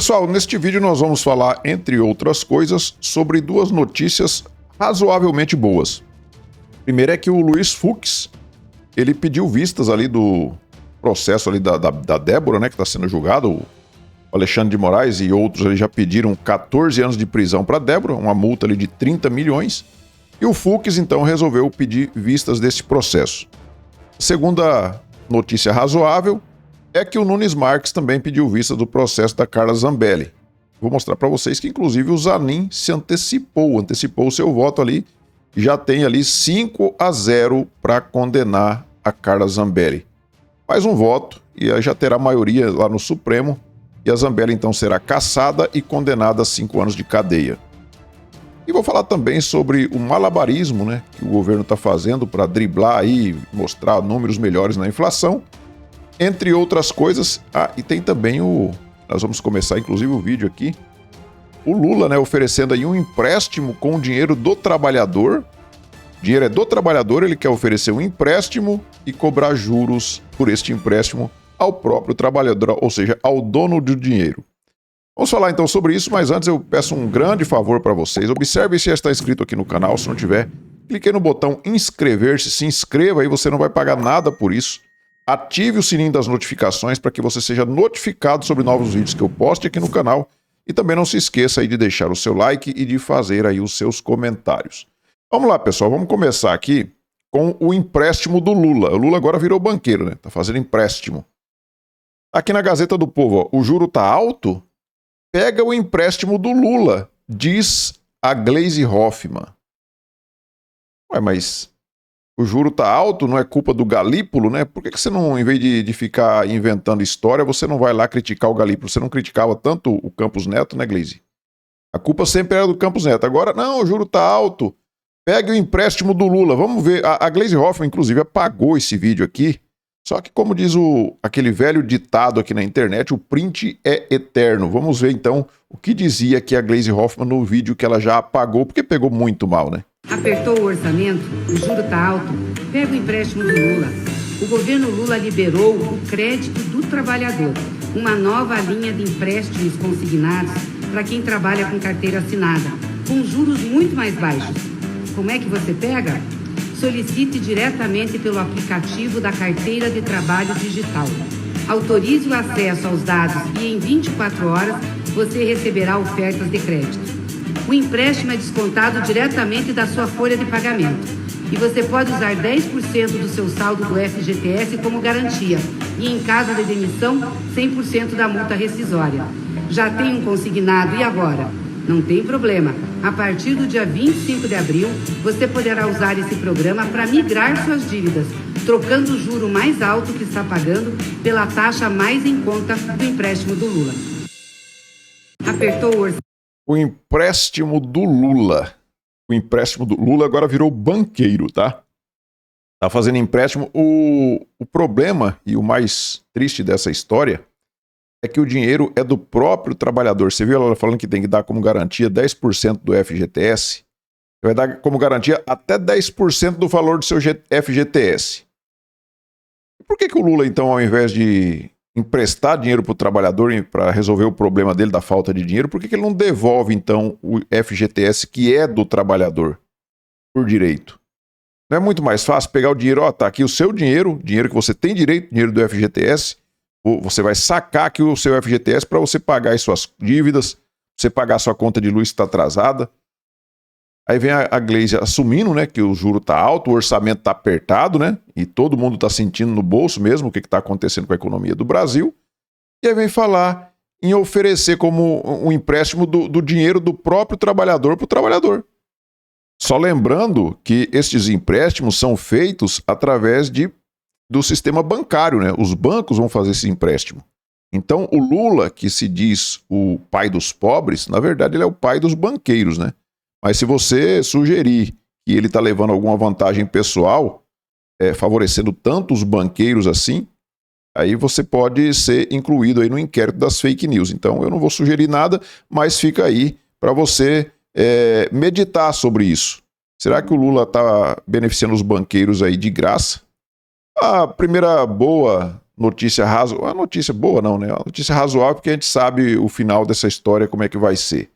Pessoal, neste vídeo nós vamos falar, entre outras coisas, sobre duas notícias razoavelmente boas. Primeiro é que o Luiz Fux, ele pediu vistas ali do processo ali da Débora, né, que está sendo julgado. O Alexandre de Moraes e outros ali já pediram 14 anos de prisão para Débora, uma multa ali de 30 milhões. E o Fux, então, resolveu pedir vistas desse processo. Segunda notícia razoável é que o Nunes Marques também pediu vista do processo da Carla Zambelli. Vou mostrar para vocês que, inclusive, o Zanin se antecipou o seu voto ali, e já tem ali 5-0 para condenar a Carla Zambelli. Mais um voto e aí já terá maioria lá no Supremo, e a Zambelli então será cassada e condenada a 5 anos de cadeia. E vou falar também sobre o malabarismo, né, que o governo está fazendo para driblar aí, mostrar números melhores na inflação, entre outras coisas. E tem também nós vamos começar inclusive o vídeo aqui, o Lula, né, oferecendo aí um empréstimo com o dinheiro do trabalhador. O dinheiro é do trabalhador, ele quer oferecer um empréstimo e cobrar juros por este empréstimo ao próprio trabalhador, ou seja, ao dono do dinheiro. Vamos falar então sobre isso, mas antes eu peço um grande favor para vocês. Observe se já está inscrito aqui no canal. Se não tiver, clique no botão inscrever-se, se inscreva aí, você não vai pagar nada por isso. Ative o sininho das notificações para que você seja notificado sobre novos vídeos que eu poste aqui no canal. E também não se esqueça aí de deixar o seu like e de fazer aí os seus comentários. Vamos lá, pessoal, vamos começar aqui com o empréstimo do Lula. O Lula agora virou banqueiro, né? Tá fazendo empréstimo. Aqui na Gazeta do Povo, ó, o juro tá alto? Pega o empréstimo do Lula, diz a Gleisi Hoffmann. Ué, mas o juro tá alto, não é culpa do Galípolo, né? Por que você não, em vez de ficar inventando história, você não vai lá criticar o Galípolo? Você não criticava tanto o Campos Neto, né, Gleisi? A culpa sempre era do Campos Neto. Agora, não, o juro tá alto. Pegue o empréstimo do Lula. Vamos ver. A Gleisi Hoffmann, inclusive, apagou esse vídeo aqui. Só que, como diz aquele velho ditado aqui na internet, o print é eterno. Vamos ver, então, o que dizia aqui a Gleisi Hoffmann no vídeo que ela já apagou, porque pegou muito mal, né? Apertou o orçamento, o juro tá alto, pega o empréstimo do Lula. O governo Lula liberou o crédito do trabalhador, uma nova linha de empréstimos consignados para quem trabalha com carteira assinada, com juros muito mais baixos. Como é que você pega? Solicite diretamente pelo aplicativo da Carteira de Trabalho Digital. Autorize o acesso aos dados e em 24 horas você receberá ofertas de crédito. O empréstimo é descontado diretamente da sua folha de pagamento e você pode usar 10% do seu saldo do FGTS como garantia e, em caso de demissão, 100% da multa rescisória. Já tem um consignado e agora? Não tem problema. A partir do dia 25 de abril, você poderá usar esse programa para migrar suas dívidas, trocando o juro mais alto que está pagando pela taxa mais em conta do empréstimo do Lula. Apertou o orçamento. O empréstimo do Lula. O empréstimo do Lula agora virou banqueiro, tá? Tá fazendo empréstimo. O problema e o mais triste dessa história é que o dinheiro é do próprio trabalhador. Você viu ela falando que tem que dar como garantia 10% do FGTS? Vai dar como garantia até 10% do valor do seu FGTS. Por que o Lula, então, ao invés de emprestar dinheiro para o trabalhador para resolver o problema dele da falta de dinheiro, por que ele não devolve, então, o FGTS que é do trabalhador por direito? Não é muito mais fácil pegar o dinheiro, ó, tá aqui o seu dinheiro que você tem direito, dinheiro do FGTS, você vai sacar aqui o seu FGTS para você pagar as suas dívidas, você pagar a sua conta de luz que está atrasada. Aí vem a Gleisi assumindo, né, que o juro está alto, o orçamento está apertado, né, e todo mundo está sentindo no bolso mesmo o que está acontecendo com a economia do Brasil. E aí vem falar em oferecer como um empréstimo do dinheiro do próprio trabalhador para o trabalhador. Só lembrando que estes empréstimos são feitos através do sistema bancário, né? Os bancos vão fazer esse empréstimo. Então, o Lula, que se diz o pai dos pobres, na verdade ele é o pai dos banqueiros, né? Mas se você sugerir que ele está levando alguma vantagem pessoal, favorecendo tanto os banqueiros assim, aí você pode ser incluído aí no inquérito das fake news. Então, eu não vou sugerir nada, mas fica aí para você meditar sobre isso. Será que o Lula está beneficiando os banqueiros aí de graça? A primeira boa notícia razoável. Uma notícia boa, não, né? Uma notícia razoável, porque a gente sabe o final dessa história, como é que vai ser.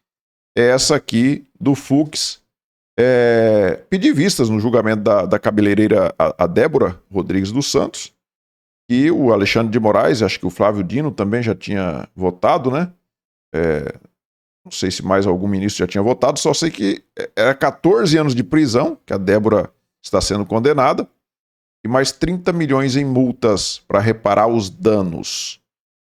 É essa aqui do Fux pedir vistas no julgamento da cabeleireira a Débora Rodrigues dos Santos. E o Alexandre de Moraes, acho que o Flávio Dino também já tinha votado, né? Não sei se mais algum ministro já tinha votado, só sei que era 14 anos de prisão, que a Débora está sendo condenada, e mais 30 milhões em multas para reparar os danos.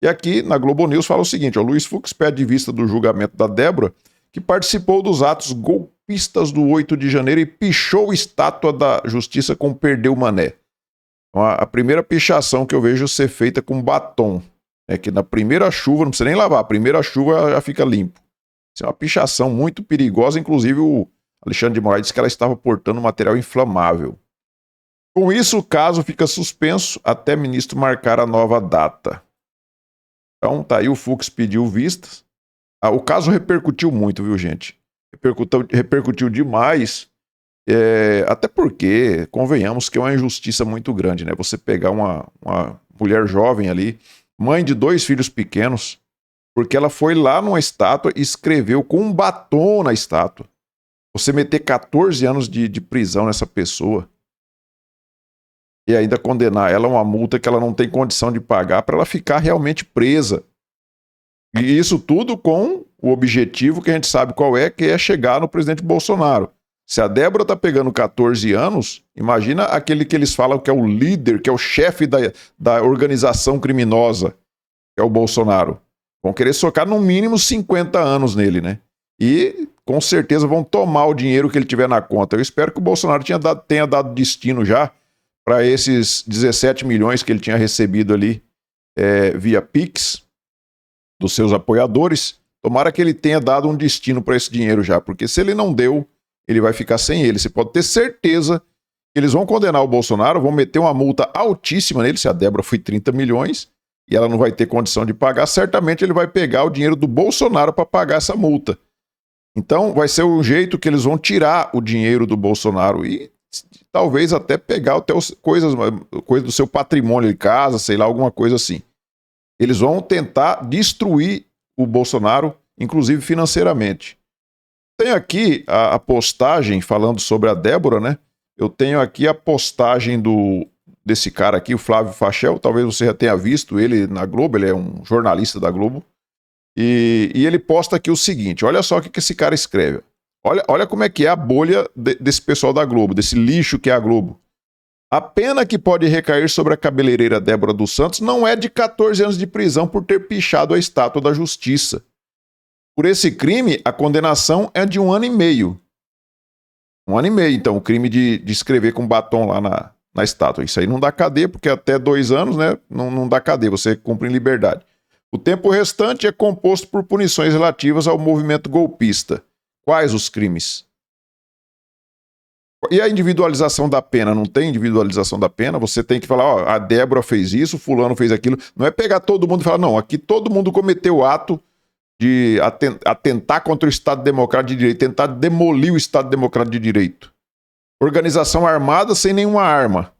E aqui na Globo News fala o seguinte, o Luiz Fux pede vista do julgamento da Débora, que participou dos atos golpistas do 8 de janeiro e pichou estátua da Justiça com Perdeu Mané. Então, a primeira pichação que eu vejo ser feita com batom, é que na primeira chuva, não precisa nem lavar, a primeira chuva já fica limpo. Isso é uma pichação muito perigosa, inclusive o Alexandre de Moraes disse que ela estava portando material inflamável. Com isso, o caso fica suspenso até ministro marcar a nova data. Então, tá aí, o Fux pediu vistas. O caso repercutiu muito, viu, gente? Repercutiu demais, até porque, convenhamos que é uma injustiça muito grande, né? Você pegar uma mulher jovem ali, mãe de 2 filhos pequenos, porque ela foi lá numa estátua e escreveu com um batom na estátua. Você meter 14 anos de prisão nessa pessoa e ainda condenar ela a uma multa que ela não tem condição de pagar para ela ficar realmente presa. E isso tudo com o objetivo que a gente sabe qual é, que é chegar no presidente Bolsonaro. Se a Débora tá pegando 14 anos, imagina aquele que eles falam que é o líder, que é o chefe da organização criminosa, que é o Bolsonaro. Vão querer socar no mínimo 50 anos nele, né? E com certeza vão tomar o dinheiro que ele tiver na conta. Eu espero que o Bolsonaro tenha dado destino já para esses 17 milhões que ele tinha recebido ali via Pix dos seus apoiadores. Tomara que ele tenha dado um destino para esse dinheiro já, porque se ele não deu, ele vai ficar sem ele. Você pode ter certeza que eles vão condenar o Bolsonaro, vão meter uma multa altíssima nele, se a Débora foi 30 milhões e ela não vai ter condição de pagar, certamente ele vai pegar o dinheiro do Bolsonaro para pagar essa multa. Então vai ser o jeito que eles vão tirar o dinheiro do Bolsonaro e talvez até pegar coisas do seu patrimônio de casa, sei lá, alguma coisa assim. Eles vão tentar destruir o Bolsonaro, inclusive financeiramente. Tenho aqui a postagem falando sobre a Débora, né? Eu tenho aqui a postagem desse cara aqui, o Flávio Fachel. Talvez você já tenha visto ele na Globo, ele é um jornalista da Globo. E ele posta aqui o seguinte, olha só o que esse cara escreve. Olha como é que é a bolha desse pessoal da Globo, desse lixo que é a Globo. A pena que pode recair sobre a cabeleireira Débora dos Santos não é de 14 anos de prisão por ter pichado a estátua da Justiça. Por esse crime, a condenação é de 1 ano e meio. 1 ano e meio, então, o crime de escrever com batom lá na estátua. Isso aí não dá cadeia, porque até 2 anos, né, não dá cadeia, você cumpre em liberdade. O tempo restante é composto por punições relativas ao movimento golpista. Quais os crimes? E a individualização da pena? Não tem individualização da pena? Você tem que falar, ó, a Débora fez isso, fulano fez aquilo. Não é pegar todo mundo e falar, não, aqui todo mundo cometeu o ato de atentar contra o Estado Democrático de Direito, tentar demolir o Estado Democrático de Direito. Organização armada sem nenhuma arma.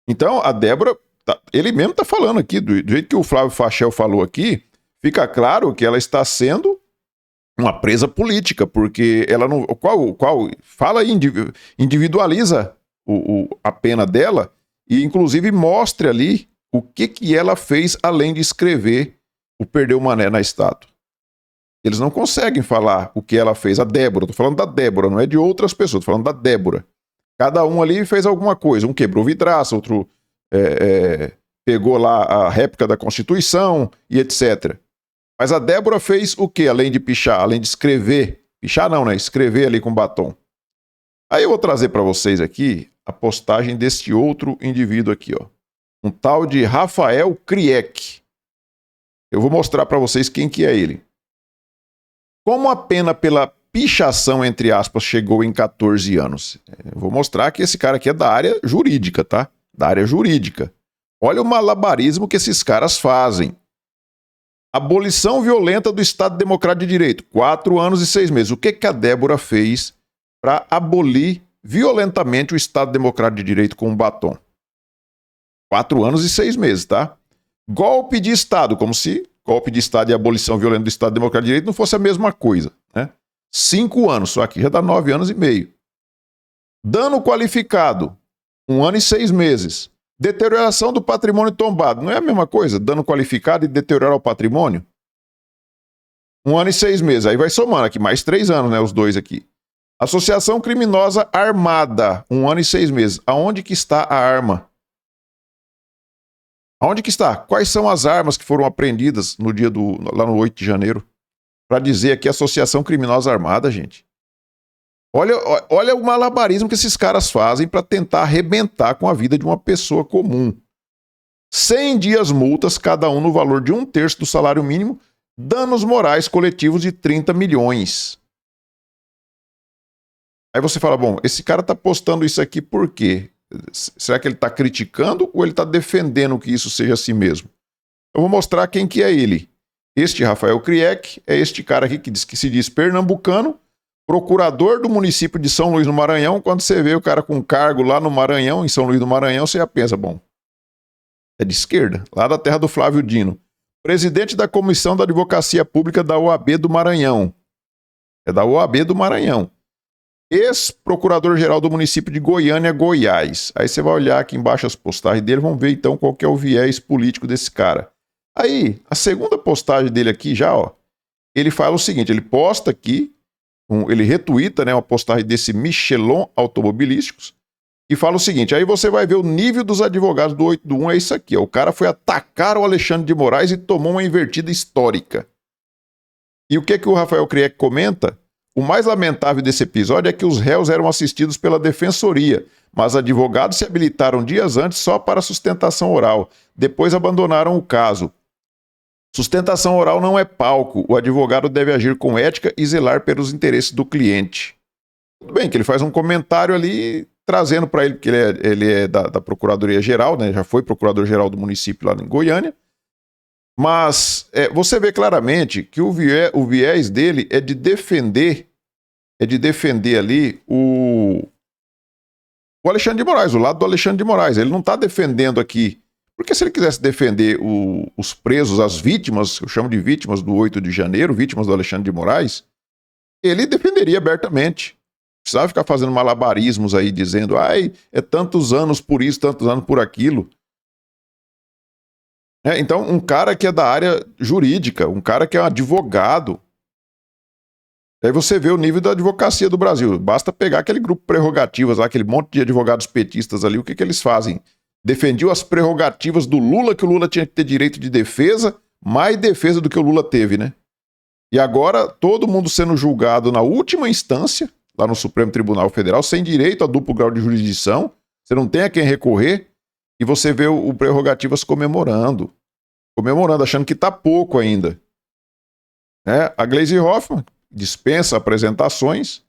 Então, a Débora, ele mesmo está falando aqui, do jeito que o Flávio Fachel falou aqui, fica claro que ela está sendo uma presa política, porque ela não... Fala aí, individualiza a pena dela e, inclusive, mostre ali o que ela fez além de escrever o Perdeu Mané na estátua. Eles não conseguem falar o que ela fez. A Débora, estou falando da Débora, não é de outras pessoas, estou falando da Débora. Cada um ali fez alguma coisa. Um quebrou vidraça, outro pegou lá a réplica da Constituição e etc. Mas a Débora fez o quê? Além de pichar, além de escrever. Pichar não, né? Escrever ali com batom. Aí eu vou trazer para vocês aqui a postagem desse outro indivíduo aqui, ó. Um tal de Rafael Kriek. Eu vou mostrar para vocês quem que é ele. Como a pena pela pichação, entre aspas, chegou em 14 anos? Eu vou mostrar que esse cara aqui é da área jurídica, tá? Da área jurídica. Olha o malabarismo que esses caras fazem. Abolição violenta do Estado Democrático de Direito. 4 anos e 6 meses. O que a Débora fez para abolir violentamente o Estado Democrático de Direito com um batom? 4 anos e 6 meses, tá? Golpe de Estado, como se golpe de Estado e abolição violenta do Estado Democrático de Direito não fosse a mesma coisa, né? 5 anos, só aqui já dá 9 anos e meio. Dano qualificado, 1 ano e 6 meses. Deterioração do patrimônio tombado, não é a mesma coisa? Dano qualificado e deteriorar o patrimônio? 1 ano e 6 meses, aí vai somando aqui, mais 3 anos, né, os dois aqui. Associação criminosa armada, 1 ano e 6 meses. Aonde que está a arma? Aonde que está? Quais são as armas que foram apreendidas no dia lá no 8 de janeiro? Para dizer aqui associação criminosa armada, gente. Olha o malabarismo que esses caras fazem para tentar arrebentar com a vida de uma pessoa comum. 100 dias multas, cada um no valor de 1/3 do salário mínimo, danos morais coletivos de 30 milhões. Aí você fala, bom, esse cara está postando isso aqui por quê? Será que ele está criticando ou ele está defendendo que isso seja assim mesmo? Eu vou mostrar quem que é ele. Este Rafael Kriek é este cara aqui que se diz pernambucano, procurador do município de São Luís do Maranhão. Quando você vê o cara com cargo lá no Maranhão, em São Luís do Maranhão, você já pensa, bom, é de esquerda, lá da terra do Flávio Dino. Presidente da Comissão da Advocacia Pública da OAB do Maranhão. É da OAB do Maranhão. Ex-procurador-geral do município de Goiânia, Goiás. Aí você vai olhar aqui embaixo as postagens dele, vamos ver então qual que é o viés político desse cara. Aí, a segunda postagem dele aqui já, ó, ele fala o seguinte, ele posta aqui, ele retuita, né, uma postagem desse Michelin Automobilísticos, e fala o seguinte, aí você vai ver o nível dos advogados do 8 do 1, é isso aqui, ó, o cara foi atacar o Alexandre de Moraes e tomou uma invertida histórica. E o que o Rafael Kriek comenta? O mais lamentável desse episódio é que os réus eram assistidos pela defensoria, mas advogados se habilitaram dias antes só para sustentação oral, depois abandonaram o caso. Sustentação oral não é palco, o advogado deve agir com ética e zelar pelos interesses do cliente. Tudo bem que ele faz um comentário ali, trazendo para ele, porque ele é da Procuradoria-Geral, né? Já foi procurador-geral do município lá em Goiânia, mas você vê claramente que o viés dele é de defender ali o Alexandre de Moraes, o lado do Alexandre de Moraes. Ele não está defendendo aqui. Porque se ele quisesse defender os presos, as vítimas, eu chamo de vítimas do 8 de janeiro, vítimas do Alexandre de Moraes, ele defenderia abertamente. Precisava ficar fazendo malabarismos aí, dizendo, ai, é tantos anos por isso, tantos anos por aquilo. Então, um cara que é da área jurídica, um cara que é um advogado, aí você vê o nível da advocacia do Brasil. Basta pegar aquele grupo prerrogativas lá, aquele monte de advogados petistas ali, o que eles fazem? Defendiam as prerrogativas do Lula, que o Lula tinha que ter direito de defesa, mais defesa do que o Lula teve, né? E agora, todo mundo sendo julgado na última instância, lá no Supremo Tribunal Federal, sem direito a duplo grau de jurisdição, você não tem a quem recorrer, e você vê o prerrogativas comemorando, achando que tá pouco ainda. A Gleisi Hoffmann dispensa apresentações,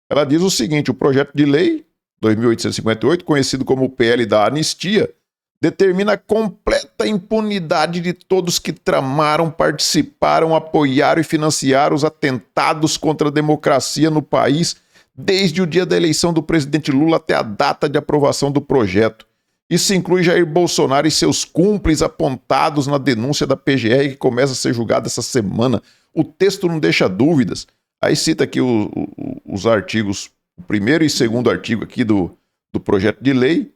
ela diz o seguinte, o projeto de lei 2858, conhecido como o PL da anistia, determina a completa impunidade de todos que tramaram, participaram, apoiaram e financiaram os atentados contra a democracia no país, desde o dia da eleição do presidente Lula até a data de aprovação do projeto. Isso inclui Jair Bolsonaro e seus cúmplices apontados na denúncia da PGR que começa a ser julgada essa semana. O texto não deixa dúvidas. Aí cita aqui os artigos, o primeiro e segundo artigo aqui do projeto de lei.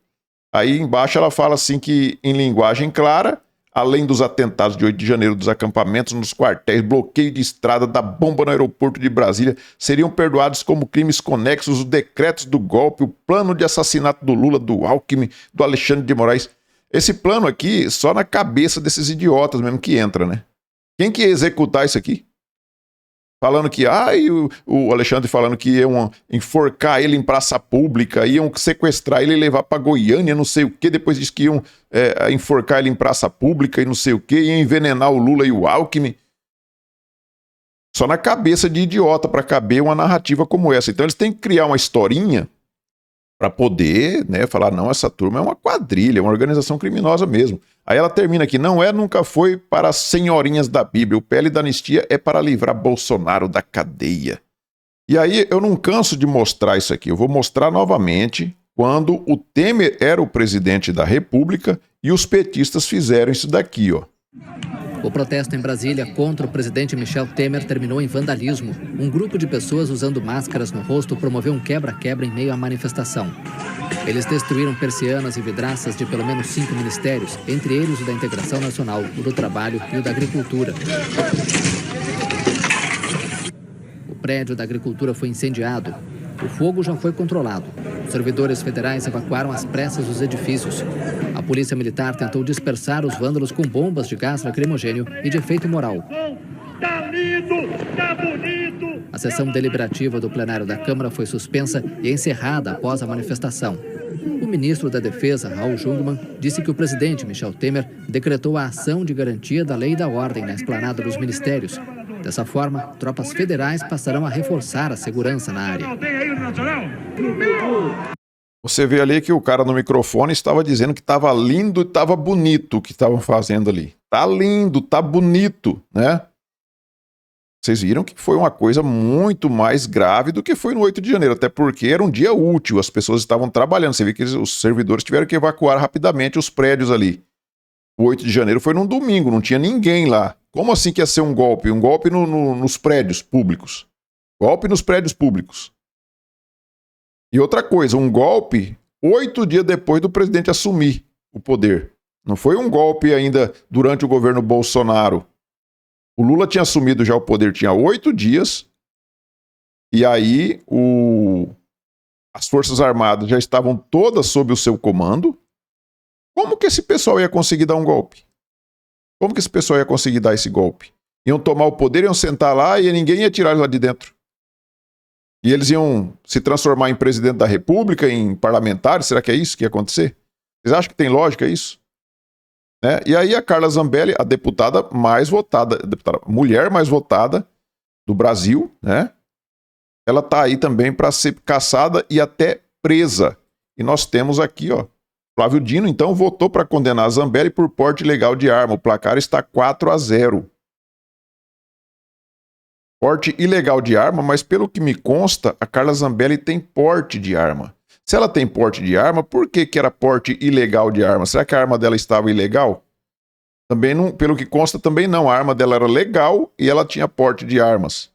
Aí embaixo ela fala assim que, em linguagem clara, além dos atentados de 8 de janeiro, dos acampamentos nos quartéis, bloqueio de estrada, da bomba no aeroporto de Brasília, seriam perdoados como crimes conexos os decretos do golpe, o plano de assassinato do Lula, do Alckmin, do Alexandre de Moraes. Esse plano aqui, só na cabeça desses idiotas mesmo que entra, né? Quem que ia executar isso aqui? Falando que, o Alexandre falando que iam enforcar ele em praça pública, iam sequestrar ele e levar para Goiânia, não sei o quê, depois diz que iam enforcar ele em praça pública e não sei o quê, iam envenenar o Lula e o Alckmin. Só na cabeça de idiota para caber uma narrativa como essa. Então eles têm que criar uma historinha para poder, né, falar, não, essa turma é uma quadrilha, é uma organização criminosa mesmo. Aí ela termina aqui, não é, nunca foi para as senhorinhas da Bíblia, o PL da anistia é para livrar Bolsonaro da cadeia. E aí eu não canso de mostrar isso aqui, eu vou mostrar novamente quando o Temer era o presidente da República e os petistas fizeram isso daqui, ó. O protesto em Brasília contra o presidente Michel Temer terminou em vandalismo. Um grupo de pessoas usando máscaras no rosto promoveu um quebra-quebra em meio à manifestação. Eles destruíram persianas e vidraças de pelo menos 5 ministérios, entre eles o da Integração Nacional, o do Trabalho e o da Agricultura. O prédio da Agricultura foi incendiado. O fogo já foi controlado. Os servidores federais evacuaram às pressas os edifícios. A polícia militar tentou dispersar os vândalos com bombas de gás lacrimogênio e de efeito moral. Tá lindo, tá bonito. A sessão deliberativa do plenário da Câmara foi suspensa e encerrada após a manifestação. O ministro da Defesa, Raul Jungmann, disse que o presidente Michel Temer decretou a ação de garantia da lei e da ordem na esplanada dos ministérios. Dessa forma, tropas federais passarão a reforçar a segurança na área. Você vê ali que o cara no microfone estava dizendo que estava lindo e estava bonito o que estavam fazendo ali. Tá lindo, tá bonito, né? Vocês viram que foi uma coisa muito mais grave do que foi no 8 de janeiro, até porque era um dia útil, as pessoas estavam trabalhando. Você vê que os servidores tiveram que evacuar rapidamente os prédios ali. O 8 de janeiro foi num domingo, não tinha ninguém lá. Como assim que ia ser um golpe? Um golpe nos prédios públicos. Golpe nos prédios públicos. E outra coisa, um golpe 8 dias depois do presidente assumir o poder. Não foi um golpe ainda durante o governo Bolsonaro. O Lula tinha assumido já o poder, tinha 8 dias. E aí as Forças Armadas já estavam todas sob o seu comando. Como que esse pessoal ia conseguir dar um golpe? Como que esse pessoal ia conseguir dar esse golpe? Iam tomar o poder, iam sentar lá e ninguém ia tirar eles lá de dentro. E eles iam se transformar em presidente da República, em parlamentares? Será que é isso que ia acontecer? Vocês acham que tem lógica isso? Né? E aí a Carla Zambelli, a deputada mais votada, a mulher mais votada do Brasil, né? Ela está aí também para ser caçada e até presa. E nós temos aqui, ó, Flávio Dino, então, votou para condenar a Zambelli por porte ilegal de arma. O placar está 4-0. Porte ilegal de arma, mas pelo que me consta, a Carla Zambelli tem porte de arma. Se ela tem porte de arma, por que era porte ilegal de arma? Será que a arma dela estava ilegal? Também não, pelo que consta, também não. A arma dela era legal e ela tinha porte de armas.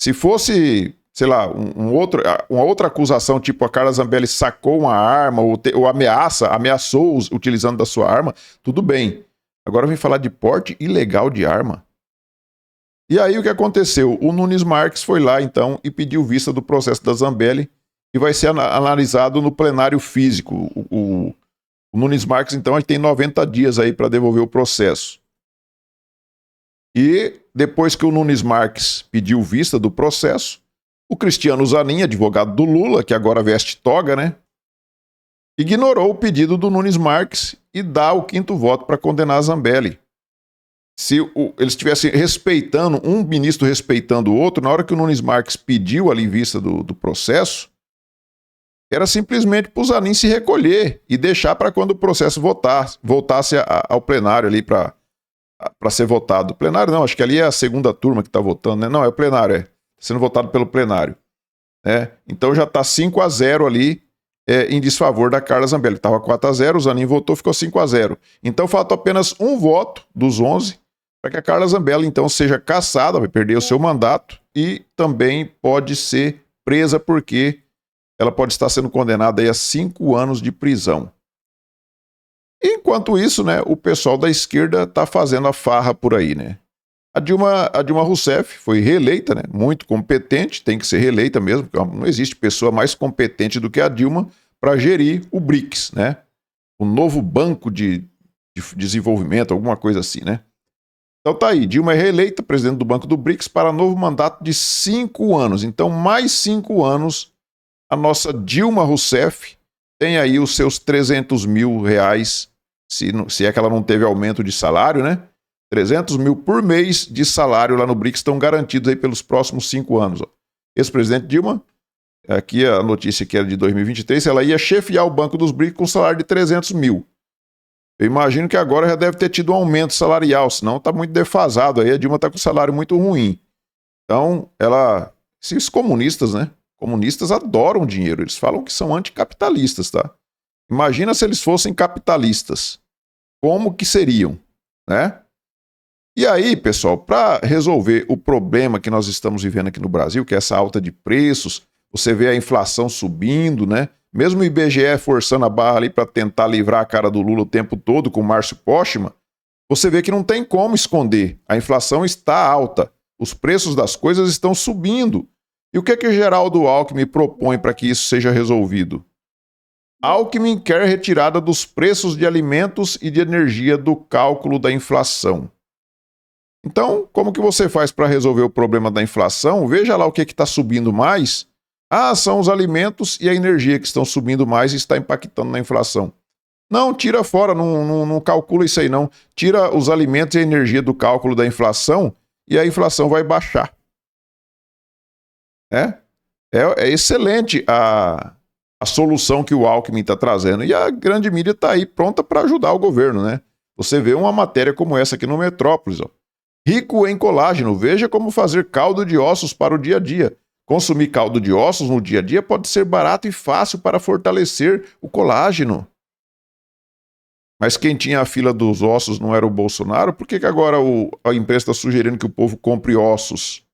Se fosse, sei lá, uma outra acusação, tipo a Carla Zambelli sacou uma arma ou ameaçou utilizando da sua arma, tudo bem. Agora vem falar de porte ilegal de arma. E aí o que aconteceu? O Nunes Marques foi lá então e pediu vista do processo da Zambelli e vai ser analisado no plenário físico. O Nunes Marques então ele tem 90 dias aí para devolver o processo. E depois que o Nunes Marques pediu vista do processo, o Cristiano Zanin, advogado do Lula, que agora veste toga, né? Ignorou o pedido do Nunes Marques e dá o 5º voto para condenar a Zambelli. Se eles estivessem respeitando, um ministro respeitando o outro, na hora que o Nunes Marques pediu ali vista do processo, era simplesmente para o Zanin se recolher e deixar para quando o processo voltasse ao plenário ali para ser votado. O plenário não, acho que ali é a segunda turma que está votando, né? Não, é o plenário, é. Sendo votado pelo plenário. Né? Então já está 5-0 ali em desfavor da Carla Zambelli. Estava 4-0, o Zanin votou, ficou 5-0. Então falta apenas um voto dos 11 para que a Carla Zambelli então seja cassada, vai perder o seu mandato e também pode ser presa porque ela pode estar sendo condenada aí a 5 anos de prisão. Enquanto isso, né, o pessoal da esquerda está fazendo a farra por aí, né? A Dilma Rousseff foi reeleita, né? Muito competente, tem que ser reeleita mesmo, porque não existe pessoa mais competente do que a Dilma para gerir o BRICS, né? O novo banco de desenvolvimento, alguma coisa assim, né? Então tá aí, Dilma é reeleita, presidente do Banco do BRICS, para novo mandato de 5 anos. Então, mais 5 anos, a nossa Dilma Rousseff tem aí os seus 300 mil reais, se é que ela não teve aumento de salário, né? 300 mil por mês de salário lá no BRICS estão garantidos aí pelos próximos 5 anos. Ex-presidente Dilma, aqui a notícia que era de 2023, ela ia chefiar o Banco dos BRICS com salário de 300 mil. Eu imagino que agora já deve ter tido um aumento salarial, senão está muito defasado aí, a Dilma está com um salário muito ruim. Então, esses comunistas, né? Comunistas adoram dinheiro, eles falam que são anticapitalistas, tá? Imagina se eles fossem capitalistas. Como que seriam, né? E aí, pessoal, para resolver o problema que nós estamos vivendo aqui no Brasil, que é essa alta de preços, você vê a inflação subindo, né? Mesmo o IBGE forçando a barra ali para tentar livrar a cara do Lula o tempo todo com o Márcio Postman, você vê que não tem como esconder. A inflação está alta, os preços das coisas estão subindo. E o que o Geraldo Alckmin propõe para que isso seja resolvido? Alckmin quer retirada dos preços de alimentos e de energia do cálculo da inflação. Então, como que você faz para resolver o problema da inflação? Veja lá o que está subindo mais. Ah, são os alimentos e a energia que estão subindo mais e está impactando na inflação. Não, tira fora, não calcula isso aí não. Tira os alimentos e a energia do cálculo da inflação e a inflação vai baixar. É excelente a solução que o Alckmin está trazendo. E a grande mídia está aí pronta para ajudar o governo, né? Você vê uma matéria como essa aqui no Metrópolis, ó. Rico em colágeno, veja como fazer caldo de ossos para o dia a dia. Consumir caldo de ossos no dia a dia pode ser barato e fácil para fortalecer o colágeno. Mas quem tinha a fila dos ossos não era o Bolsonaro? Por que agora a imprensa está sugerindo que o povo compre ossos?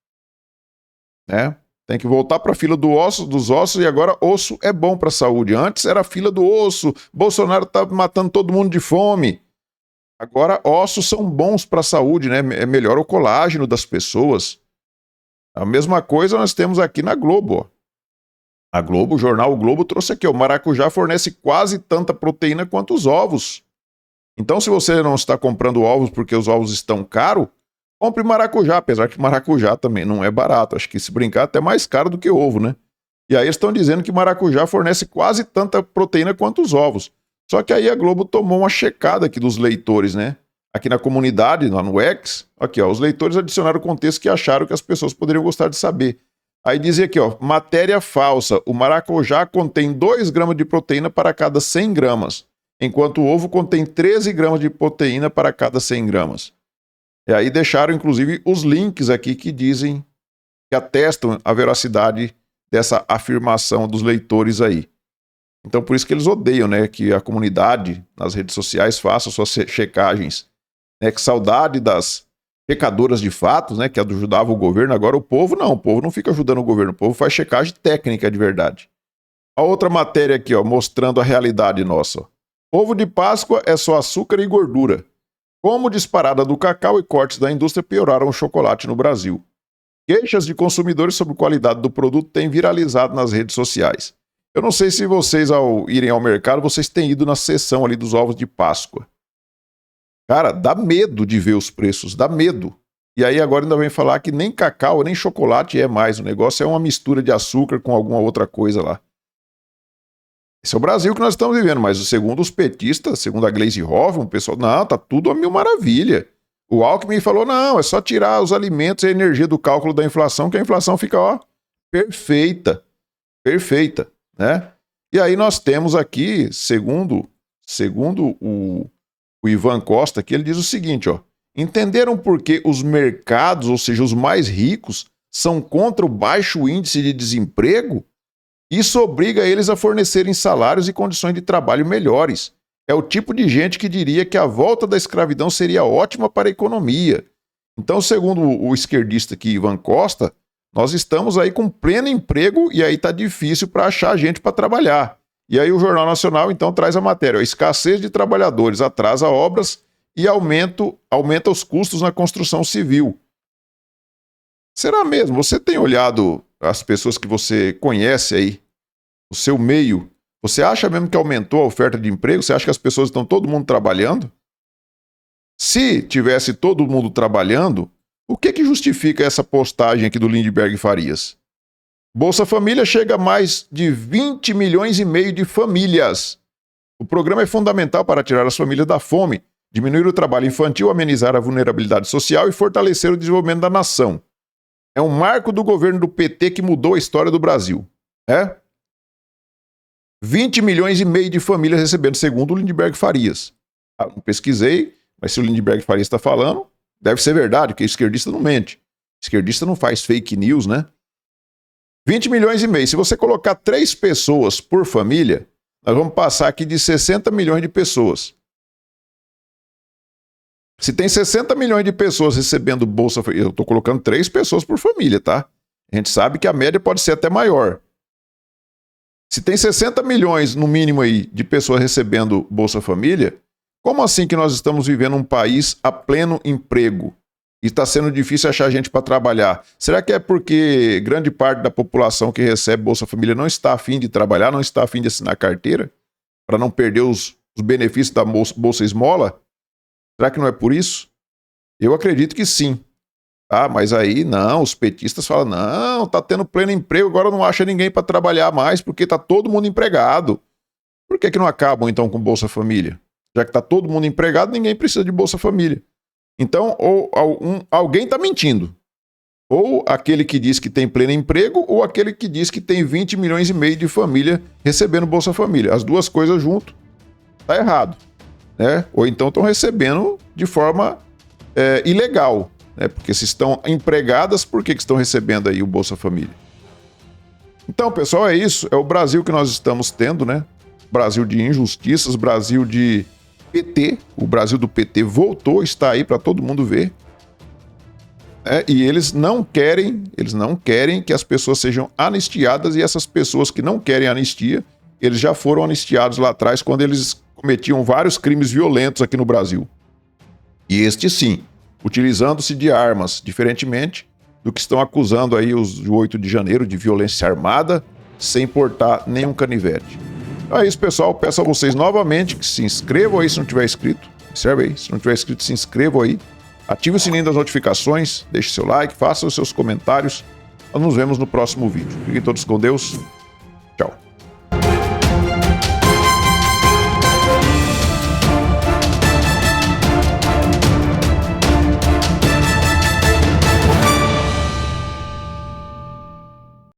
Né? Tem que voltar para a fila dos ossos e agora osso é bom para a saúde. Antes era a fila do osso, Bolsonaro está matando todo mundo de fome. Agora, ossos são bons para a saúde, né? É melhor o colágeno das pessoas. A mesma coisa nós temos aqui na Globo. Ó. A Globo, o jornal O Globo trouxe aqui, ó, o maracujá fornece quase tanta proteína quanto os ovos. Então, se você não está comprando ovos porque os ovos estão caros, compre maracujá, apesar que maracujá também não é barato. Acho que se brincar é até mais caro do que ovo, né? E aí eles estão dizendo que maracujá fornece quase tanta proteína quanto os ovos. Só que aí a Globo tomou uma checada aqui dos leitores, né? Aqui na comunidade, lá no X, aqui ó, os leitores adicionaram o contexto que acharam que as pessoas poderiam gostar de saber. Aí dizia aqui, ó, matéria falsa, o maracujá contém 2 gramas de proteína para cada 100 gramas, enquanto o ovo contém 13 gramas de proteína para cada 100 gramas. E aí deixaram, inclusive, os links aqui que dizem, que atestam a veracidade dessa afirmação dos leitores aí. Então, por isso que eles odeiam, né, que a comunidade nas redes sociais faça suas checagens. Né, que saudade das checadoras de fatos, né, que ajudava o governo. Agora o povo não fica ajudando o governo, o povo faz checagem técnica de verdade. A outra matéria aqui, ó, mostrando a realidade nossa. Ó. Ovo de Páscoa é só açúcar e gordura. Como disparada do cacau e cortes da indústria pioraram o chocolate no Brasil. Queixas de consumidores sobre a qualidade do produto têm viralizado nas redes sociais. Eu não sei se vocês, ao irem ao mercado, vocês têm ido na seção ali dos ovos de Páscoa. Cara, dá medo de ver os preços, dá medo. E aí agora ainda vem falar que nem cacau, nem chocolate é mais. O negócio é uma mistura de açúcar com alguma outra coisa lá. Esse é o Brasil que nós estamos vivendo, mas segundo os petistas, segundo a Gleisi Hoffmann, o pessoal, não, tá tudo a mil maravilha. O Alckmin falou, não, é só tirar os alimentos e a energia do cálculo da inflação, que a inflação fica, ó, perfeita, né? E aí nós temos aqui, segundo o Ivan Costa, que ele diz o seguinte, ó, entenderam por que os mercados, ou seja, os mais ricos, são contra o baixo índice de desemprego? Isso obriga eles a fornecerem salários e condições de trabalho melhores. É o tipo de gente que diria que a volta da escravidão seria ótima para a economia. Então, segundo o esquerdista aqui, Ivan Costa, nós estamos aí com pleno emprego e aí tá difícil para achar gente para trabalhar. E aí o Jornal Nacional, então, traz a matéria. A escassez de trabalhadores atrasa obras e aumenta os custos na construção civil. Será mesmo? Você tem olhado as pessoas que você conhece aí, o seu meio, você acha mesmo que aumentou a oferta de emprego? Você acha que as pessoas estão todo mundo trabalhando? Se tivesse todo mundo trabalhando, o que justifica essa postagem aqui do Lindbergh Farias? Bolsa Família chega a mais de 20 milhões e meio de famílias. O programa é fundamental para tirar as famílias da fome, diminuir o trabalho infantil, amenizar a vulnerabilidade social e fortalecer o desenvolvimento da nação. É um marco do governo do PT que mudou a história do Brasil. 20 milhões e meio de famílias recebendo, segundo o Lindbergh Farias. Não pesquisei, mas se o Lindbergh Farias está falando, deve ser verdade, porque esquerdista não mente. Esquerdista não faz fake news, né? 20 milhões e meio. Se você colocar 3 pessoas por família, nós vamos passar aqui de 60 milhões de pessoas. Se tem 60 milhões de pessoas recebendo Bolsa Família, eu estou colocando 3 pessoas por família, tá? A gente sabe que a média pode ser até maior. Se tem 60 milhões, no mínimo, aí, de pessoas recebendo Bolsa Família, como assim que nós estamos vivendo um país a pleno emprego? E está sendo difícil achar gente para trabalhar. Será que é porque grande parte da população que recebe Bolsa Família não está afim de trabalhar, não está afim de assinar carteira, para não perder os benefícios da Bolsa Esmola? Será que não é por isso? Eu acredito que sim. Ah, mas aí não, os petistas falam, não, está tendo pleno emprego, agora não acha ninguém para trabalhar mais, porque está todo mundo empregado. Por que não acabam então com Bolsa Família? Já que está todo mundo empregado, ninguém precisa de Bolsa Família. Então, alguém está mentindo. Ou aquele que diz que tem pleno emprego, ou aquele que diz que tem 20 milhões e meio de família recebendo Bolsa Família. As duas coisas junto, tá errado. Né? Ou então estão recebendo de forma ilegal. Né? Porque se estão empregadas, por que estão recebendo aí o Bolsa Família? Então, pessoal, é isso. É o Brasil que nós estamos tendo, né? Brasil de injustiças, Brasil de PT, o Brasil do PT voltou, está aí para todo mundo ver. E eles não querem que as pessoas sejam anistiadas, e essas pessoas que não querem anistia, eles já foram anistiados lá atrás quando eles cometiam vários crimes violentos aqui no Brasil. E este sim, utilizando-se de armas, diferentemente do que estão acusando aí os de 8 de janeiro de violência armada, sem portar nenhum canivete. É isso, pessoal. Peço a vocês novamente que se inscrevam aí se não tiver inscrito. Observe aí. Se não tiver inscrito, se inscrevam aí. Ative o sininho das notificações. Deixe seu like, faça os seus comentários. Nós nos vemos no próximo vídeo. Fiquem todos com Deus.